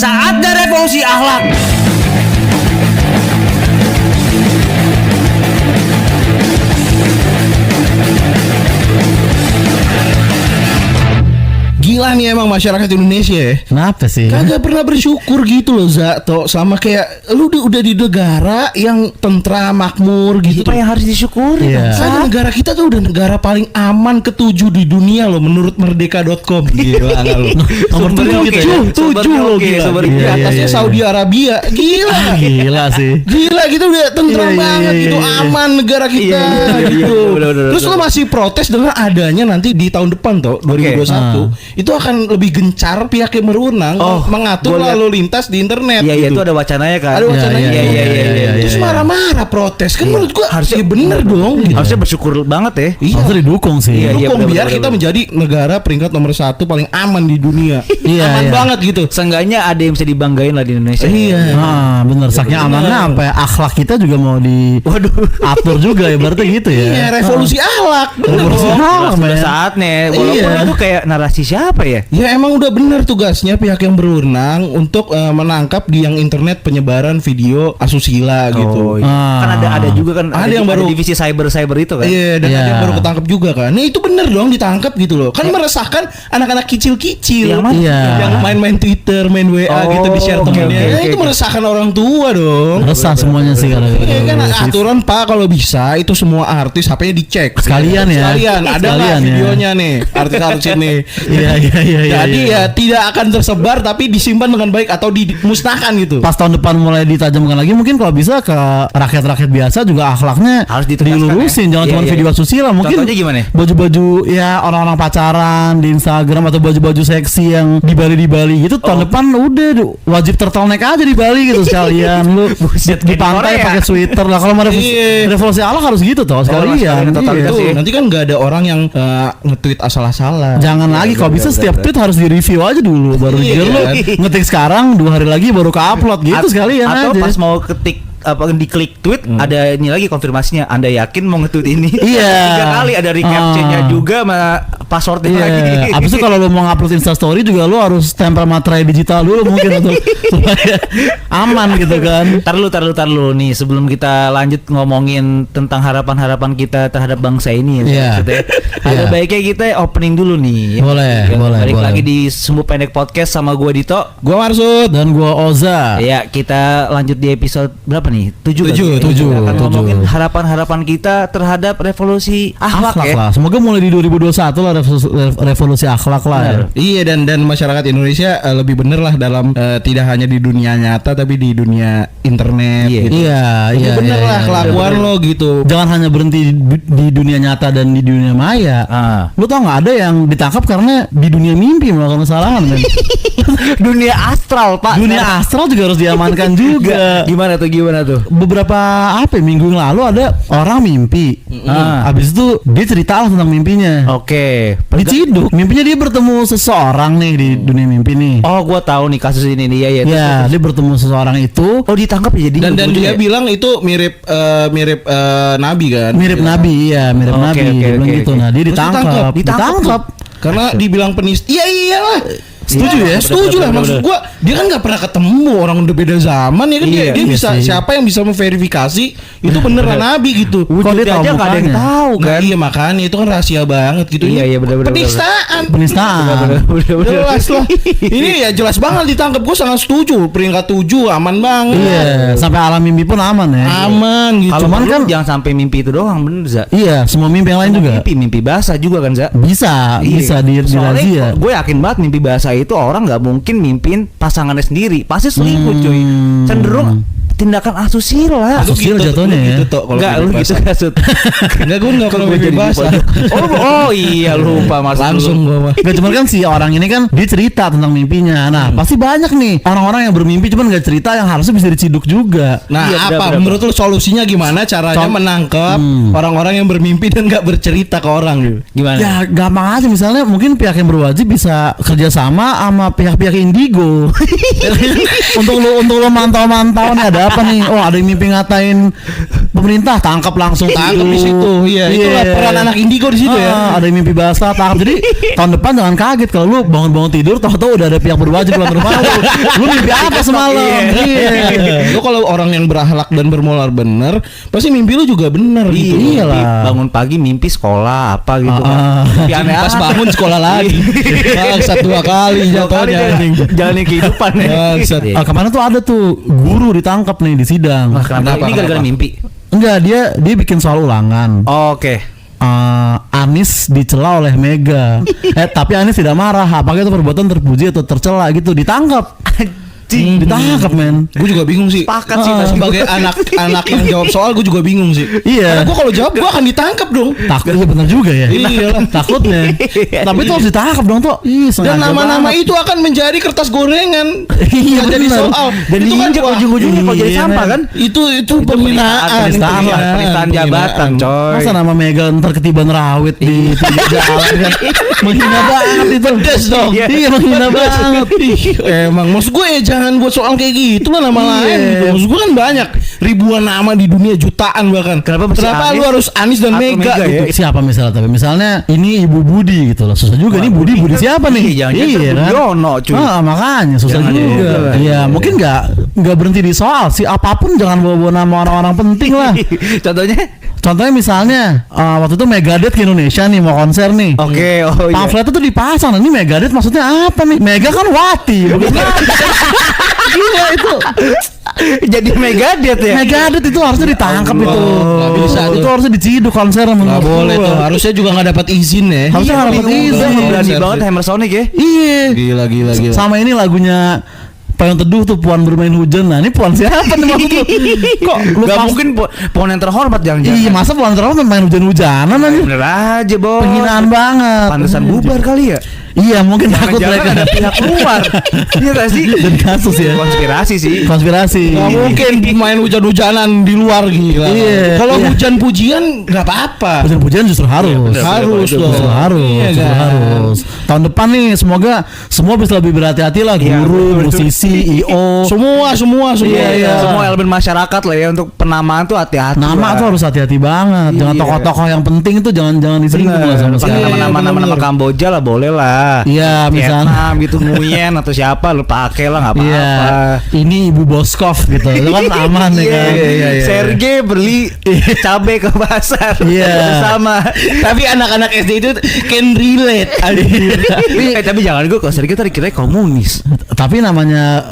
Saatnya revolusi akhlak. Gila nih emang masyarakat Indonesia ya. Kenapa sih? Kagak pernah bersyukur gitu loh Zato. Sama kayak lu udah di negara yang tentram makmur gitu. Itu yang harus disyukuri. Iya. Karena negara kita tuh udah negara paling aman ke-7 di dunia loh menurut merdeka.com. Gila enggak lu? Nomor Sumbernya 7 gitu ya? Tujuh loh oke, gila. sumbernya. Di Iya, atasnya iya, iya. Saudi Arabia. Gila. Gila sih. Gila gitu udah tentram Iya, iya, banget iya, gitu, iya. aman negara kita Iya, iya, iya, gitu. bener. Terus lo masih protes dengan adanya nanti di tahun depan tuh 2021 itu akan lebih gencar pihak yang berwenang mengatur gua liat. lalu lintas di internet. Iya, gitu. itu ada wacananya kan. Ada wacananya. Iya. Terus marah-marah protes kan menurut gua harusnya bener dong. Gitu. Harusnya bersyukur banget ya. Iya. Harusnya didukung sih. Iya, Dukung biar bener, kita bener. menjadi negara peringkat nomor 1 paling aman di dunia. Iya, Aman iya. banget gitu. Seenggaknya ada yang bisa dibanggain lah di Indonesia. Iya. Nah, bener. Saking amannya sampai akhlak kita juga mau diatur juga ya, berarti gitu ya. Iya, revolusi akhlak. Bener Revolusi dong. akhlak. Jelas sudah men. saatnya. Walaupun Iya. itu kayak narasi siapa ya? Ya emang udah bener tugasnya pihak yang berwenang untuk menangkap di yang internet penyebaran video asusila gitu. iya. Kan ada juga kan Ada yang baru- divisi cyber itu kan. Iya, dan Iya. ada yang baru ketangkep juga kan. Nah itu bener dong ditangkap gitu loh. Kan meresahkan anak-anak kecil-kecil Yang mana? Iya. yang main-main Twitter, main WA gitu di share oke, temennya. oke, Nah, oke, itu oke. meresahkan orang tua dong. Resah semuanya sih kalau Iya kan aturan Pak kalau bisa itu semua artis HP-nya dicek Sekalian ya. Sekalian ada nggak Sekalian ya. videonya nih artis-artis ini. Iya. Jadi iya. ya tidak akan tersebar tapi disimpan dengan baik atau dimusnahkan gitu. Pas tahun depan mulai ditajamkan lagi, mungkin kalau bisa ke rakyat-rakyat biasa juga akhlaknya Harus ditegaskan, dilurusin, ya. jangan Iya, cuma iya. video asusila. Mungkin Contohnya gimana? baju-baju ya orang-orang pacaran di Instagram atau baju-baju seksi yang di Bali gitu tahun depan udah wajib turtleneck aja di Bali gitu sekalian. Lu di pantai Korea. pakai sweater lah. Kalau mau Iya. revolusi akhlak harus gitu toh sekalian. sekalian totalitas Iya. ya. Nanti kan nggak ada orang yang nge-tweet asal-asalan. Jangan lagi kalau bisa setiap tweet harus di review aja dulu baru Iya. lu ngetik sekarang 2 hari lagi baru ke upload gitu sekalian Atau aja. pas mau ketik diklik tweet ada ini lagi konfirmasinya. Anda yakin mau nge-tweet ini? Iya. 3 kali ada recaptcha-nya juga sama passwordnya lagi. Iya. Abis itu kalau lu mau upload Instastory juga lu harus tempel materai digital dulu mungkin untuk supaya aman gitu kan. Tar lu nih sebelum kita lanjut ngomongin tentang harapan-harapan kita terhadap bangsa ini ya. Iya. Maksudnya, ada Iya. baiknya kita opening dulu nih. Boleh, boleh, Balik boleh. lagi di Sumbu Pendek Podcast sama gua Dito. Gua Marsud. Dan gua Oza. Ya, kita lanjut di episode berapa nih? 7 Tujuh. Kita akan ngomongin harapan-harapan kita terhadap revolusi akhlak ya. lah. Semoga mulai di 2021 lah revolusi akhlak lah ya. Iya dan masyarakat Indonesia lebih bener lah dalam tidak hanya di dunia nyata tapi di dunia internet Iya. gitu. Iya, Lebih iya. bener iya, lah iya. kelakuan lo gitu. Jangan hanya berhenti di dunia nyata dan di dunia maya. Ah. Lu tau nggak ada yang ditangkap karena di dunia mimpi melakukan kesalahan men. Dunia astral, Pak. Dunia astral juga harus diamankan juga. Gimana tuh? Beberapa minggu yang lalu ada orang mimpi. Habis itu dia cerita lah tentang mimpinya. Oke. Diciduk. Mimpinya dia bertemu seseorang nih di dunia mimpi nih. Oh, gua tahu nih kasus ini nih. Ya. Ya, dia bertemu seseorang itu. Oh, ditangkap ya jadi. Dan dia bilang itu mirip nabi kan. Mirip nabi, iya mirip Oke, nabi. oke, Dia bilang oke, gitu. oke. Nah, dia Terus ditangkap. ditangkap. Karena dibilang penista. Iya iyalah. Setuju Iya, ya? bener, Setuju lah bener, maksud bener. gua. Dia kan nggak pernah ketemu orang udah beda zaman ya kan Iya, dia iya bisa sih. siapa yang bisa memverifikasi itu beneran nabi gitu. Kok dia Wujudnya tahu aja nggak ada yang mukanya? tahu Nah, kan. iya makanya itu kan rahasia banget gitu. Iya, Ini iya, bener, bener, penistaan. Penistaan. Jelas lah. Ini ya jelas banget ditangkap. Gue sangat setuju. Peringkat 7 aman banget. Iya, sampai alam mimpi pun aman ya. Aman gitu. Kalau Cuman perlu kan jangan sampai mimpi itu doang, bener Za. iya, semua mimpi yang lain juga Mimpi basah juga kan Za. bisa Soalnya dirazia. gue yakin banget mimpi basah itu orang nggak mungkin mimpin pasangannya sendiri, pasti selingkuh cuy. Cenderung tindakan asusila. Asusila jatuhnya ya. Gitu tok kalau Enggak, lu mimpi gitu basah. kasut. Enggak, gue enggak pernah Gua mimpi jadi basah. Oh iya lupa maksud Langsung lu. gue mah. Gak cuman kan si orang ini kan dia cerita tentang mimpinya. Nah pasti banyak nih orang-orang yang bermimpi cuman gak cerita yang harusnya bisa diciduk juga. Nah, Iya, apa benar. menurut lu solusinya gimana caranya menangkap orang-orang yang bermimpi dan gak bercerita ke orang gitu? Gimana? Ya gampang aja, misalnya mungkin pihak yang berwajib bisa kerjasama sama pihak-pihak indigo untuk lo mantau-mantau nih ada apa nih. Oh ada yang mimpi ngatain pemerintah tangkap langsung Tangkap di situ. Iya, itulah peran anak indigo di situ ya. Ada yang mimpi basah tangkap. Jadi tahun depan jangan kaget kalau lu bangun-bangun tidur tahu-tahu udah ada pihak berwajib dalam rumah lu. Lu mimpi apa semalam? Lu kalau orang yang berakhlak dan bermoral bener, pasti mimpi lu juga bener gitu. Iyalah. Bangun pagi mimpi sekolah apa gitu kan. Mimpi aneh Pas bangun sekolah lagi. Bangsat 2 kali jatuhnya. Jalanin kehidupan ya. Bangsat. Kemana tuh ada tuh guru ditangkap nih di sidang. Kenapa? Ini gara-gara mimpi. Enggak, dia bikin soal ulangan. Oke. Anies dicela oleh Mega. Tapi Anies tidak marah. Apakah itu perbuatan terpuji atau tercela gitu? Ditangkap. Ditangkap men. Gue juga bingung sih. Sepakat sih, sebagai anak yang jawab soal gue juga bingung sih. Iya. Karena gue kalau jawab gue akan ditangkap dong. Takut ya benar juga ya. Iyalah. Takutnya. Tapi itu harus ditangkap dong tuh. Dan sengaja nama-nama banget. itu akan menjadi kertas gorengan. Iya, Nggak jadi benar. soal. Dan itu kan diinjak ujung-ujungnya kalau jadi Iya, sampah men. kan. Itu penghinaan. Penistaan jabatan, coy. Masa nama Mega ntar ketiban rawit di pinggir jalan kan. Menghina banget itu. Pedes dong. Iya menghina banget. Emang maksud gue ya jangan buat soal kayak gitu lah nama lain gitu. Maksud gue kan banyak ribuan nama di dunia, jutaan bahkan. Kenapa mesti Anies lu harus Anies dan atau Mega Mega gitu? ya? Siapa misalnya ini Ibu Budi gitu loh. Susah juga nih Budi siapa nih? Jangan-jangan Budiono, cuy. Makanya susah Jangan juga. juga lah. Iya, mungkin nggak berhenti di soal sih, apapun jangan bawa nama orang-orang penting lah. Contohnya Misalnya waktu itu Megadeth ke Indonesia nih mau konser nih. Oke, oh iya. Pamfletnya tuh dipasang. Nah, ini Megadeth maksudnya apa nih? Mega kan Wati. Bukan gila itu. Jadi Megadeth ya. Megadeth itu harusnya ditangkap itu. Nggak bisa tuh. Itu harusnya diciduk konser Nggak menurut boleh gua. tuh. Harusnya juga nggak dapat izin ya. Harusnya nggak dapat izin. Berani Konser banget sih. Hammer Sonic ya. Iya. Gila. Sama ini lagunya Payung Teduh tuh Puan Bermain Hujan. Nah ini Puan siapa nih maksud lu? Kok lu Gak pas- mungkin pohon yang terhormat jangan-jangan. Iya masa Puan terhormat main hujan-hujanan aja. Bener aja, Bos. Penghinaan banget. Pantesan bubar kali ya. Iya mungkin takut Jangan-jangan mereka ada pihak luar. Iya gak sih? dan kasus ya. Konspirasi sih. Konspirasi. Nggak mungkin main hujan-hujanan di luar gila. Iya. Kalau Iya. hujan pujian nggak apa-apa. Hujan-hujan justru harus. Harus dong. Justru harus. Iya Justru kan? harus. Tahun depan nih semoga semua bisa lebih berhati-hati lah. Iya, Guru, betul. musisi, IO. Semua. Iya. Semua elemen masyarakat lah ya untuk penamaan tuh hati-hati. Nama lah. tuh harus hati-hati banget. Jangan Iya. tokoh-tokoh yang penting itu jangan disinggung lah sama Pakai sekali. nama-nama Kamboja lah boleh lah. Iya, misalnya. Vietnam gitu, Nguyen atau siapa lu pakai lah nggak Iya. apa-apa. Ini Ibu Boskov gitu. Itu kan aman nih kan. Iya. Sergei beli cabai ke pasar Iya. bersama. Tapi anak-anak SD itu can relate. Tapi jangan gue kalau Sergei tadi kira komunis. Tapi namanya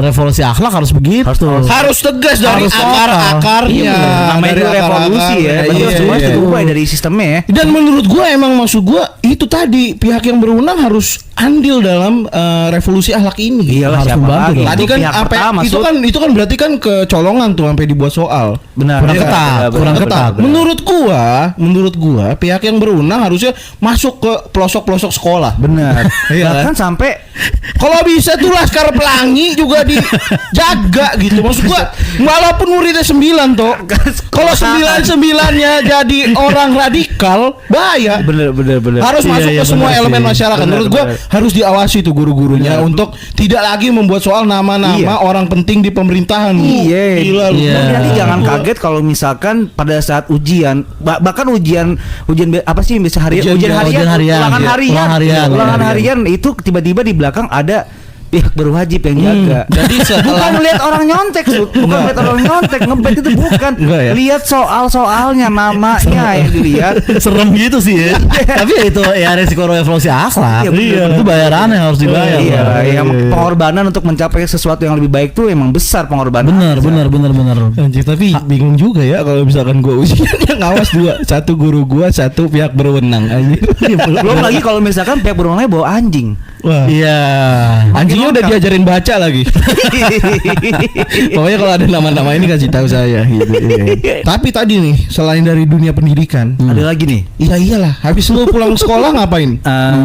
revolusi akhlak harus begitu. Harus tegas dari Harus total. akar-akarnya. Namanya Dari itu revolusi ya. akar-akarnya. Betul, Iya, semua iya. dirubah dari sistemnya ya. Dan menurut gua emang maksud gua itu tadi pihak yang berwenang harus andil dalam revolusi akhlak ini. Iyalah, Harus siapa membantu lagi? dong. Tadi Itu kan pihak apa pertama, Sud. itu kan berarti kan kecolongan tuh sampai dibuat soal. Benar. Kurang Iya, ketat, benar, kurang benar, ketat. benar. Menurut gua pihak yang berwenang harusnya masuk ke pelosok-pelosok sekolah. Benar. Iya. Bahkan sampai Kalau bisa tuh Laskar Pelangi juga dijaga gitu. Maksud gua walaupun muridnya 9 toh. Kalau 9-9-nya jadi orang radikal, bahaya. bener. Harus Iya, masuk iya, ke semua benar elemen sih. masyarakat. Benar, Menurut gua benar. harus diawasi tuh guru-gurunya Benar. untuk tidak lagi membuat soal nama-nama Iya. orang penting di pemerintahan. Iya. Gila lu. Iya. Tapi nanti jangan kaget kalau misalkan pada saat ujian, bahkan ujian apa sih yang bisa harian, Ujian harian. ulangan Iya. harian, Ulangan harian. itu tiba-tiba di belakang ada pihak berwajib yang jaga. Jadi setelah Bukan lihat orang nyontek, Sud. Bukan lihat orang nyontek, ngebet itu bukan. Enggak ya? Lihat soal-soalnya, namanya yang dilihat. Serem gitu sih ya. Tapi ya itu ya resiko revolusi akhlak. Iya, bener. Itu bayarannya harus dibayar. Iya, Pak. yang pengorbanan untuk mencapai sesuatu yang lebih baik tuh emang besar pengorbanan. Bener. Anjir, tapi bingung juga ya kalau misalkan gua ujian yang ngawas 2, satu guru gua, satu pihak berwenang. Anjir. Belum lagi kalau misalkan pihak berwenangnya bawa anjing. Wah. Iya. Anjingnya udah diajarin baca lagi. Pokoknya kalau ada nama-nama ini kasih tahu saya gitu. Iya. Tapi tadi nih, selain dari dunia pendidikan, Ada lagi nih. iya iyalah, habis lu pulang sekolah ngapain?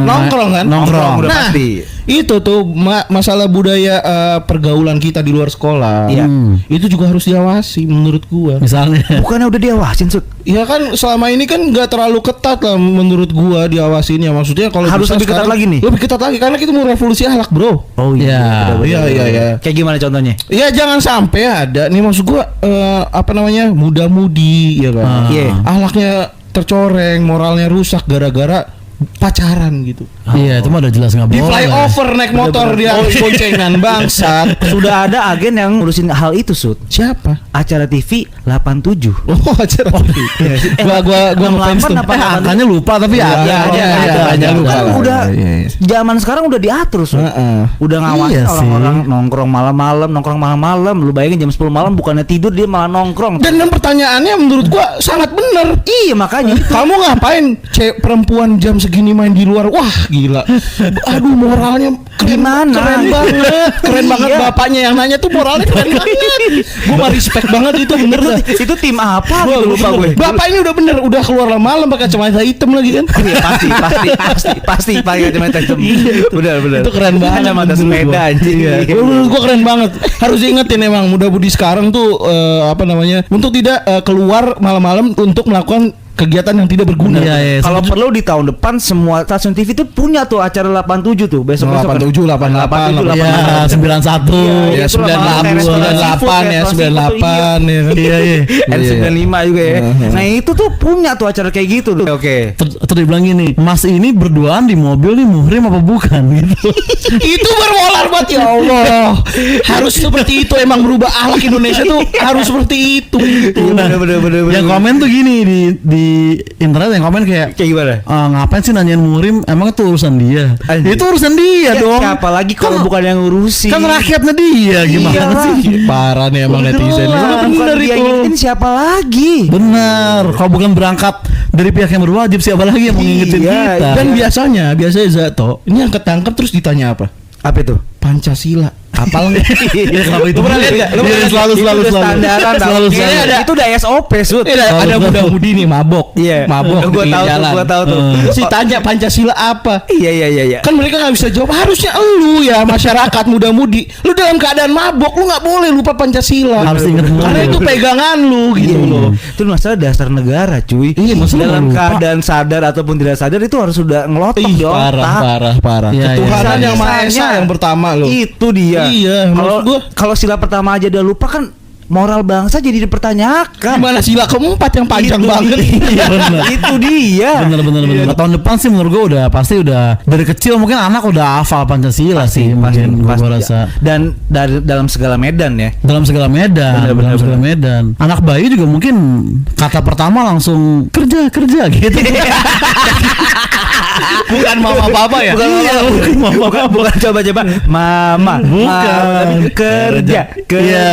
Nongkrong kan? Nongkrong. Udah Nah, pasti. itu tuh masalah budaya pergaulan kita di luar sekolah. Iya. Itu juga harus diawasi menurut gua. Misalnya. Bukannya udah diawasin, Sud? Ya kan selama ini kan nggak terlalu ketat lah menurut gua diawasinnya. Maksudnya kalau Harus bisa lebih ketat sekarang lagi nih? Lebih ketat lagi karena kita mau revolusi akhlak, bro. Oh iya. Iya. Kayak gimana contohnya? Ya jangan sampai ada nih maksud gua apa namanya muda-mudi ya kan. Iya. Akhlaknya tercoreng, moralnya rusak gara-gara pacaran gitu. Iya, itu mah udah jelas nggak Di boleh. flyover naik motor dia boncengan bangsat. Sudah ada agen yang ngurusin hal itu, Sud. Siapa? Acara TV 87. Oh, acara. Gua ngefans tuh. Angkanya lupa tapi Iya, ada. ada, lupa Kan lah. udah Iya. zaman sekarang udah diatur, Sud. Heeh. Udah ngawasin Iya sih. orang-orang nongkrong malam-malam. Lu bayangin jam 10 malam bukannya tidur dia malah nongkrong. Dan pertanyaannya menurut gua sangat benar. Iya makanya Kamu ngapain perempuan jam segini main di luar? Wah, gila. Aduh, moralnya Gimana? Keren banget. Keren banget Iya. bapaknya yang nanya tuh moralnya keren banget. Gua mah respect banget itu bener dah. itu tim apa Gua gitu lupa gue. Bapak ini udah bener, udah keluar malam pakai kacamata hitam lagi kan? Iya pasti pakai kacamata hitam. Benar. Itu keren banget. Kacamata sepeda anjing. Menurut gua keren banget. Harus diingetin emang muda-mudi sekarang tuh apa namanya? Untuk tidak keluar malam-malam untuk melakukan kegiatan yang tidak berguna. Iya. Kalau perlu di tahun depan semua stasiun TV itu punya tuh acara 87 tuh besok-besok. 87, 88, 88. Iya, 91. Ya, itu lah, 98 ya, 98 ya. Iya. N95 juga ya. Nah itu tuh punya tuh acara kayak gitu tuh. Oke. Terus dibilang gini, Mas ini berduaan di mobil nih muhrim apa bukan gitu. Itu bermolar banget ya Allah. Harus seperti itu emang berubah akhlak Indonesia tuh harus seperti itu. Bener. Yang komen tuh gini di internet yang komen kayak gimana? ngapain sih nanyain muhrim, emang itu urusan dia. Anjir. Itu urusan dia dong. Siapa lagi kalau Kan- bukan yang ngurusin? Kan rakyatnya dia gimana Iya. sih? Parah nih emang netizen. Bukan Bener dia itu. ngingetin siapa lagi? Bener, kalau bukan berangkat dari pihak yang berwajib siapa lagi yang mau ngingetin Iya, kita? Dan biasanya Zato, ini yang ketangkep terus ditanya apa? Apa itu? Pancasila. Apal nggak? Ya, kenapa itu? Lu pernah lihat nggak? Lu pernah Iya, lihat selalu Itu udah standaran tau. selalu. Kayaknya itu udah SOP Sud. Ada muda-mudi nih mabok. Iya. Mabok Gua di tahu tuh, jalan. gua tahu tuh. Si tanya Pancasila apa? Iya. Kan mereka nggak bisa jawab. Harusnya elu ya masyarakat muda-mudi. Lu dalam keadaan mabok, lu nggak boleh lupa Pancasila. Harus ingat dulu. Karena itu pegangan lu gitu loh. Itu masalah dasar negara cuy. Iya, masalah dalam lupa. keadaan sadar ataupun tidak sadar itu harus sudah ngelotok Ih, di otak. parah. Iya, Ketuhanan iya. yang Maha Esa Misalnya, yang pertama lo. Itu dia. Iya, Kalau maksud gua. kalau sila pertama aja udah lupa kan moral bangsa jadi dipertanyakan. Gimana sila keempat yang panjang Itu banget? Iya benar. Itu dia. Bener. Tahun depan sih menurut gue udah pasti udah dari kecil mungkin anak udah hafal Pancasila sih mungkin gue rasa. Dan dari dalam segala medan ya. Dalam segala medan, Bener. dalam segala medan. Anak bayi juga mungkin kata pertama langsung kerja gitu. Bukan mama papa ya? Bukan coba-coba mama. Bukan. Kerja. Iya,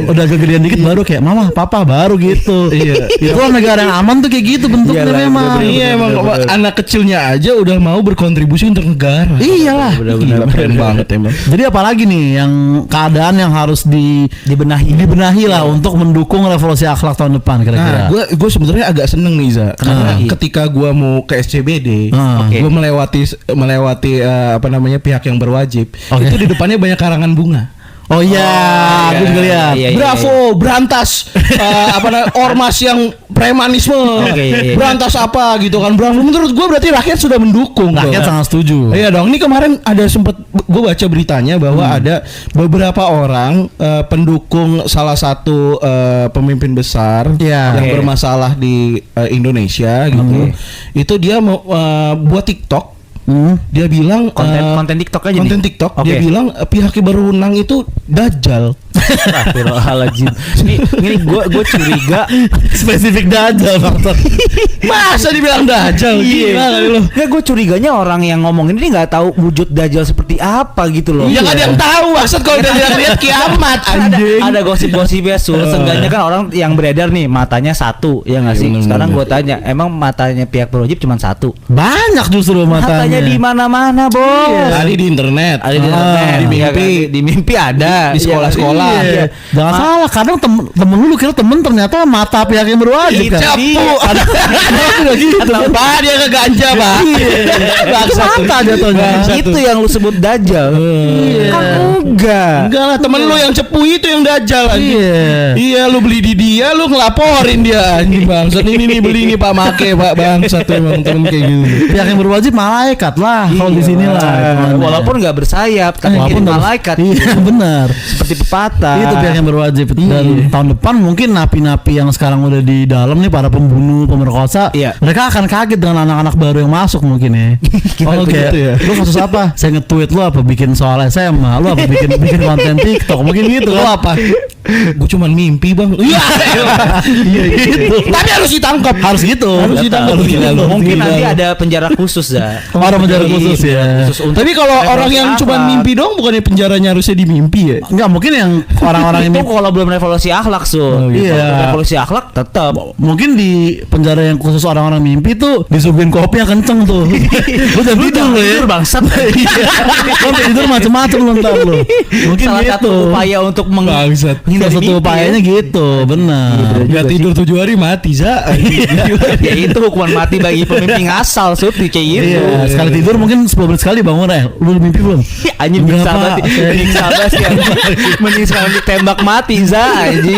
udah kegedean dikit baru kayak mama, papa baru gitu. Iya. Itu kan negara yang aman tuh kayak gitu bentuknya Iyalah, memang. bener-bener. Iya emang anak kecilnya aja udah mau berkontribusi untuk negara. Iyalah. Gila, keren banget emang. Jadi apalagi nih yang keadaan yang harus dibenahi lah untuk mendukung revolusi akhlak tahun depan kira-kira. Nah, gue sebenarnya agak seneng nih Za. Karena Kenapa? ketika gue mau ke SCBD, Oke. gue melewati apa namanya pihak yang berwajib. Oke. Itu di depannya banyak karangan bunga. Oh iya, aku juga lihat. Iya. Bravo, berantas ormas yang premanisme. Iya. Berantas apa gitu kan. Bravo. Menurut gue berarti rakyat sudah mendukung. Rakyat dong. sangat setuju. Iya dong. Ini kemarin ada sempat gue baca beritanya bahwa ada beberapa orang pendukung salah satu pemimpin besar Iya. yang Oke. bermasalah di Indonesia gitu. Itu dia mau buat TikTok. Dia bilang Konten TikTok aja nih. konten TikTok. Oke. Dia bilang pihak yang berwenang itu dajjal. Astagfirullahaladzim. Ini gue curiga. Spesifik dajal faktor. Masa dibilang dajjal? Gila kali lu. Nggak, gue curiganya orang yang ngomong ini nggak tahu wujud dajjal seperti apa gitu loh. Ya kan ada yang tahu maksud kalau udah lihat kiamat anjing. Ada gosip-gosipnya Sul. Seenggaknya kan orang yang beredar nih matanya satu, ya nggak sih? bener, Sekarang bener. gue tanya, emang matanya pihak berwajib cuma satu? Banyak justru matanya. Matanya di mana-mana, Bos. Tadi di internet. Ada di internet, di ya mimpi. kan? Di mimpi ada. Di sekolah-sekolah salah. Iya. Jangan salah, kadang temen lu kira temen ternyata mata pihak yang berwajib Itu kan. dia. Ada gitu. Kenapa dia ke ganja, Pak? Itu mata jatuhnya. Itu yang lu sebut dajjal. Kan enggak. Enggak lah, temen lu yang cepu itu yang dajal anjing. Iya, lu beli di dia, lu ngelaporin dia anjing bangsat. Ini nih beli nih Pak make Pak bangsat tuh emang temen kayak gitu. Pihak yang berwajib malaikat lah kalau di sini lah. Walaupun nggak bersayap, tapi Walaupun kirim malaikat. Iya benar. Seperti pepatah. Itu pihak yang berwajib. Dan tahun depan mungkin napi-napi yang sekarang udah di dalam nih, para pembunuh, pemerkosa, Iya. mereka akan kaget dengan anak-anak baru yang masuk mungkin ya. Oh kayak gitu ya? lu kasus apa? Saya nge-tweet lu apa bikin soal SMA, lu apa bikin konten TikTok, mungkin gitu Lu kan. apa? Gue cuman mimpi bang. Iya. Iya gitu. Tapi harus ditangkap. Harus gitu. Harus ditangkap. Harus gitu. Mungkin Gila. nanti ada penjara khusus ya. Orang penjara khusus ya. Khusus untuk Tapi kalau orang yang revolusi cuman akhlak. mimpi dong, bukannya penjaranya harusnya di mimpi ya? Enggak, mungkin yang orang-orang itu ini kalau belum revolusi akhlak so. iya. Revolusi akhlak tetap. mungkin di penjara yang khusus orang-orang mimpi tuh disuguhin kopi yang kenceng tuh. Lu jangan tidur lu ya. Tidur bangsat. Lu tidur macem-macem lu ntar lu. Mungkin Salah gitu. satu upaya untuk Bangsat. Salah satu upayanya gitu, benar. Gak tidur 7 hari mati za. ya itu hukuman mati bagi pemimpin asal so kayak gitu. Iya, sekali tidur mungkin 10 menit sekali bangun Lu mimpi belum? Anjing Enggak, bisa Pak. banget. Menyiksa banget ya. Mending sekarang ditembak mati za anjing.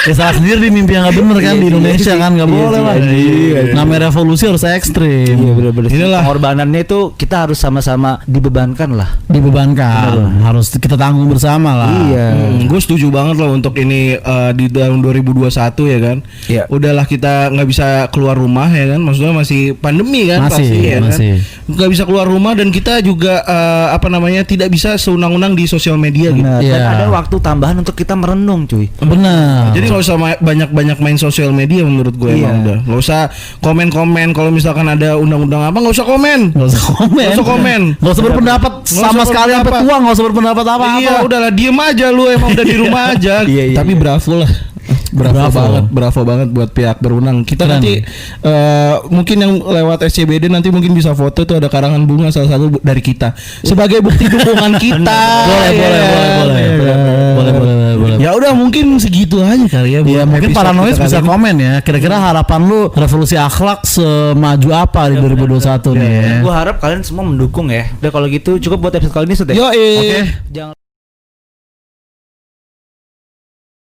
Ya salah sendiri di mimpi yang gak bener kan di Indonesia kan gak Iya boleh sih, lah. iya. Namanya revolusi harus ekstrim. Iya benar-benar. Inilah. Pengorbanannya itu kita harus sama-sama dibebankan lah. Dibebankan, harus kita tanggung bersama lah. Iya. Gue setuju banget loh untuk ini di tahun 2021 ya kan. Iya. Udahlah kita nggak bisa keluar rumah ya kan. Maksudnya masih pandemi kan Masih, pasti ya masih. kan. Nggak bisa keluar rumah dan kita juga tidak bisa seunang-unang di sosial media gitu. Benar. Dan Iya. ada waktu tambahan untuk kita merenung cuy. Benar. Jadi nggak usah banyak-banyak main sosial media menurut gue Iya. emang udah. Nggak usah komen-komen kalau misalkan ada undang-undang apa nggak usah komen. Gak usah komen. Nggak usah komen. Gak usah berpendapat Nggak sama usah sekali sampai berpendapat. tua. Gak usah berpendapat apa-apa. Iya udahlah diem aja lu emang udah di rumah aja. Iya, iya, Tapi iya. bravo lah. Bravo banget buat pihak berwenang. Kita Keren. nanti mungkin yang lewat SCBD nanti mungkin bisa foto tuh ada karangan bunga salah satu dari kita sebagai bukti dukungan kita. Boleh, Iya. boleh. Ya udah mungkin segitu aja kali ya. Iya, buat mungkin episode para kita noise kali bisa ini. komen ya. Kira-kira harapan lu revolusi akhlak semaju apa di 2021 nih ya. Gue harap kalian semua mendukung ya. Udah kalau gitu cukup buat episode kali ini sudah. Yo, Oke. Jangan